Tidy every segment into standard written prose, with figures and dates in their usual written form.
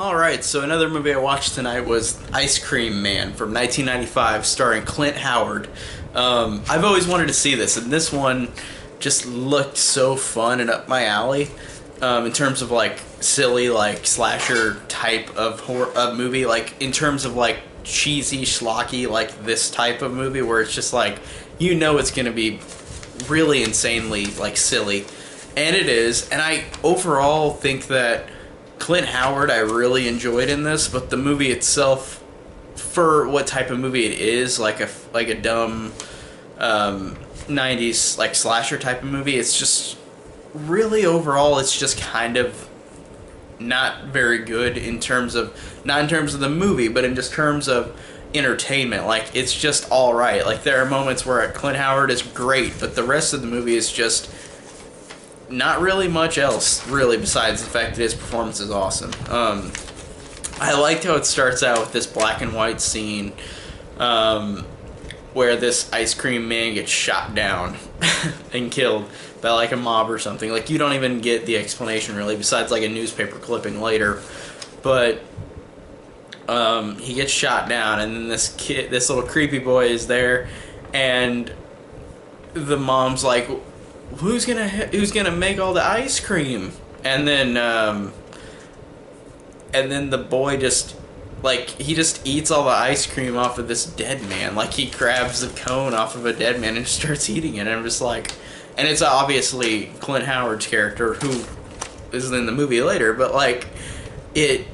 Alright, so another movie I watched tonight was Ice Cream Man from 1995, starring Clint Howard. I've always wanted to see this, and this one just looked so fun and up my alley in terms of like silly, like slasher type of movie, like in terms of like cheesy, schlocky, like this type of movie where it's just like, you know, it's gonna be really insanely like silly, and it is. And I overall think that Clint Howard I really enjoyed in this, but the movie itself, for what type of movie it is, like a dumb 90s like slasher type of movie, it's just really overall it's just kind of not very good in terms of, not in terms of the movie, but in just terms of entertainment. Like, it's just all right. Like, there are moments where Clint Howard is great, but the rest of the movie is just not really much else, really, besides the fact that his performance is awesome. I liked how it starts out with this black and white scene where this ice cream man gets shot down and killed by like a mob or something. Like, you don't even get the explanation really, besides like a newspaper clipping later. But he gets shot down, and then this little creepy boy is there, and the mom's like, who's gonna make all the ice cream? And then the boy just, like, he just eats all the ice cream off of this dead man. Like, he grabs the cone off of a dead man and just starts eating it. And I'm just like, and it's obviously Clint Howard's character, who is in the movie later, but like, it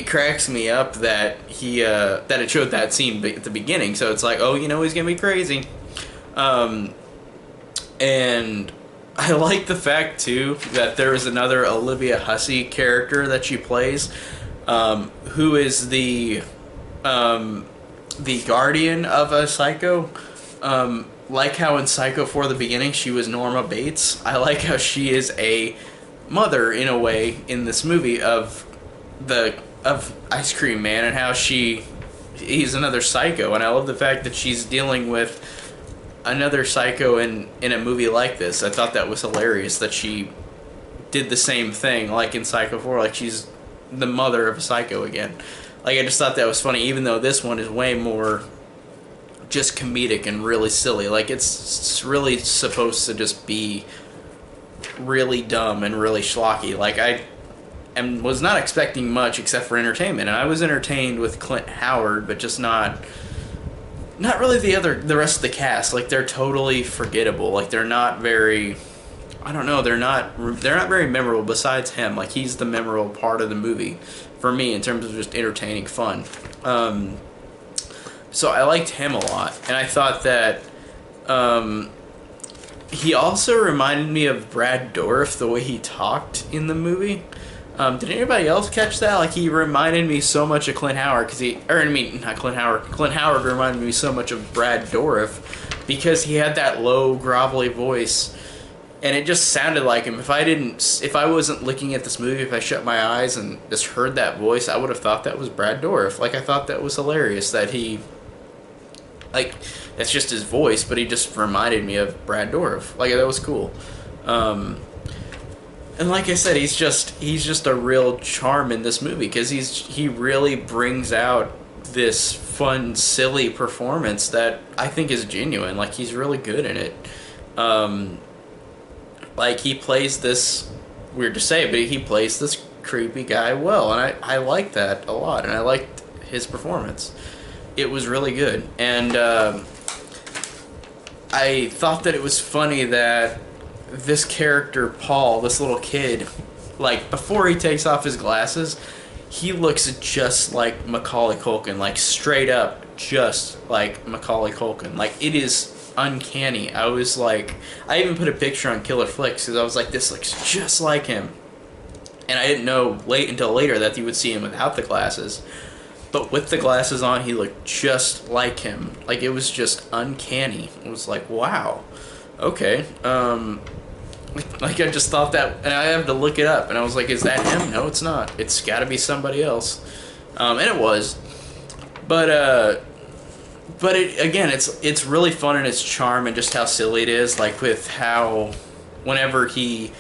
cracks me up that that it showed that scene at the beginning. So it's like, oh, you know, he's gonna be crazy. And I like the fact, too, that there is another Olivia Hussey character that she plays, who is the guardian of a psycho. Like how in Psycho 4: The Beginning she was Norma Bates, I like how she is a mother, in a way, in this movie of Ice Cream Man, and how he's another psycho. And I love the fact that she's dealing with another psycho in a movie like this. I thought that was hilarious that she did the same thing like in Psycho 4, like she's the mother of a psycho again. Like, I just thought that was funny, even though this one is way more just comedic and really silly. Like, it's really supposed to just be really dumb and really schlocky. Like, I was not expecting much except for entertainment, and I was entertained with Clint Howard, but just not really the rest of the cast. Like, they're totally forgettable. Like, they're not very, I don't know, they're not very memorable besides him. Like, he's the memorable part of the movie for me in terms of just entertaining fun. So I liked him a lot, and I thought that he also reminded me of Brad Dourif, the way he talked in the movie. Did anybody else catch that? Like, he reminded me so much of Clint Howard, not Clint Howard. Clint Howard reminded me so much of Brad Dourif because he had that low, grovelly voice, and it just sounded like him. If I wasn't looking at this movie, if I shut my eyes and just heard that voice, I would have thought that was Brad Dourif. Like, I thought that was hilarious that that's just his voice, but he just reminded me of Brad Dourif. Like, that was cool. And like I said, he's just a real charm in this movie because he really brings out this fun, silly performance that I think is genuine. Like, he's really good in it. Like, he plays this, weird to say, but he plays this creepy guy well, and I like that a lot, and I liked his performance. It was really good, and I thought that it was funny that this character, Paul, this little kid, like, before he takes off his glasses, he looks just like Macaulay Culkin, like, straight up just like Macaulay Culkin. Like, it is uncanny. I was like, I even put a picture on Killer Flicks because I was like, this looks just like him. And I didn't know until later that you would see him without the glasses. But with the glasses on, he looked just like him. Like, it was just uncanny. It was like, wow, okay. Like, I just thought that, and I had to look it up, and I was like, is that him? No, it's not. It's got to be somebody else. And it was. But again, it's really fun in its charm and just how silly it is. Like, with how whenever he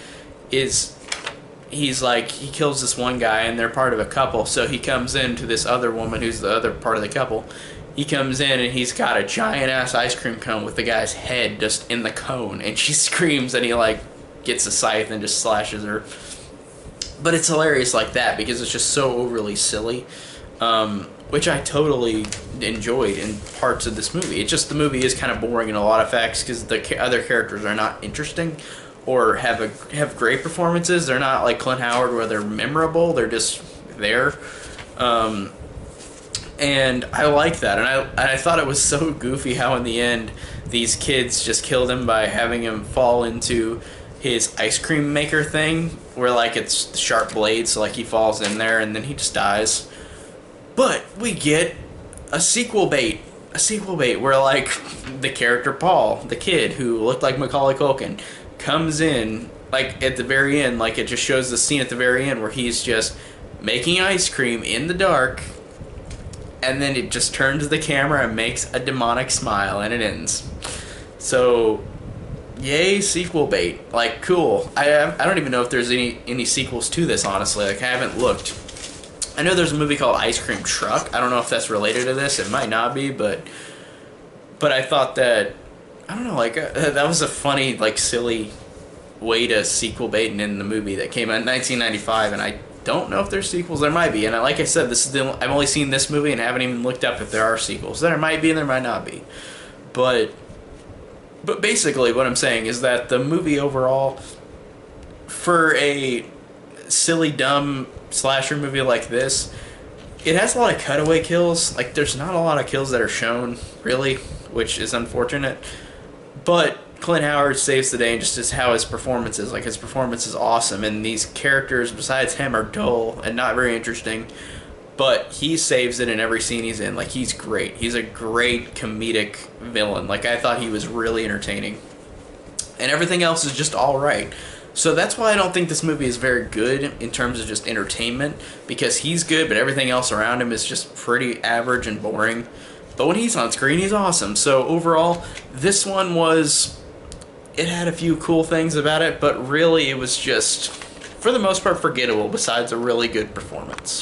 is he's like, he kills this one guy and they're part of a couple, so he comes in to this other woman who's the other part of the couple. He comes in and he's got a giant ass ice cream cone with the guy's head just in the cone, and she screams and he like gets a scythe and just slashes her. But it's hilarious like that because it's just so overly silly, which I totally enjoyed in parts of this movie. It's just the movie is kind of boring in a lot of facts because the other characters are not interesting or have great performances. They're not like Clint Howard where they're memorable. They're just there. And I like that, and I thought it was so goofy how in the end these kids just killed him by having him fall into his ice cream maker thing, where like it's sharp blades, so like he falls in there and then he just dies. But we get a sequel bait where like the character Paul, the kid who looked like Macaulay Culkin, comes in like at the very end, like it just shows the scene at the very end where he's just making ice cream in the dark. And then it just turns to the camera and makes a demonic smile, and it ends. So, yay, sequel bait. Like, cool. I don't even know if there's any sequels to this, honestly. Like, I haven't looked. I know there's a movie called Ice Cream Truck. I don't know if that's related to this. It might not be, but I thought that, I don't know, like, that was a funny, like, silly way to sequel bait in the movie that came out in 1995, and I don't know if there's sequels. There might be, and like I said, I've only seen this movie and haven't even looked up if there are sequels. There might be and there might not be, but basically what I'm saying is that the movie overall, for a silly dumb slasher movie like this, it has a lot of cutaway kills. Like there's not a lot of kills that are shown really, which is unfortunate, but Clint Howard saves the day, and just as how his performance is. Like, his performance is awesome, and these characters, besides him, are dull and not very interesting, but he saves it in every scene he's in. Like, he's great. He's a great comedic villain. Like, I thought he was really entertaining. And everything else is just alright. So that's why I don't think this movie is very good in terms of just entertainment, because he's good, but everything else around him is just pretty average and boring. But when he's on screen, he's awesome. So overall, this one was... It had a few cool things about it, but really it was just, for the most part, forgettable besides a really good performance.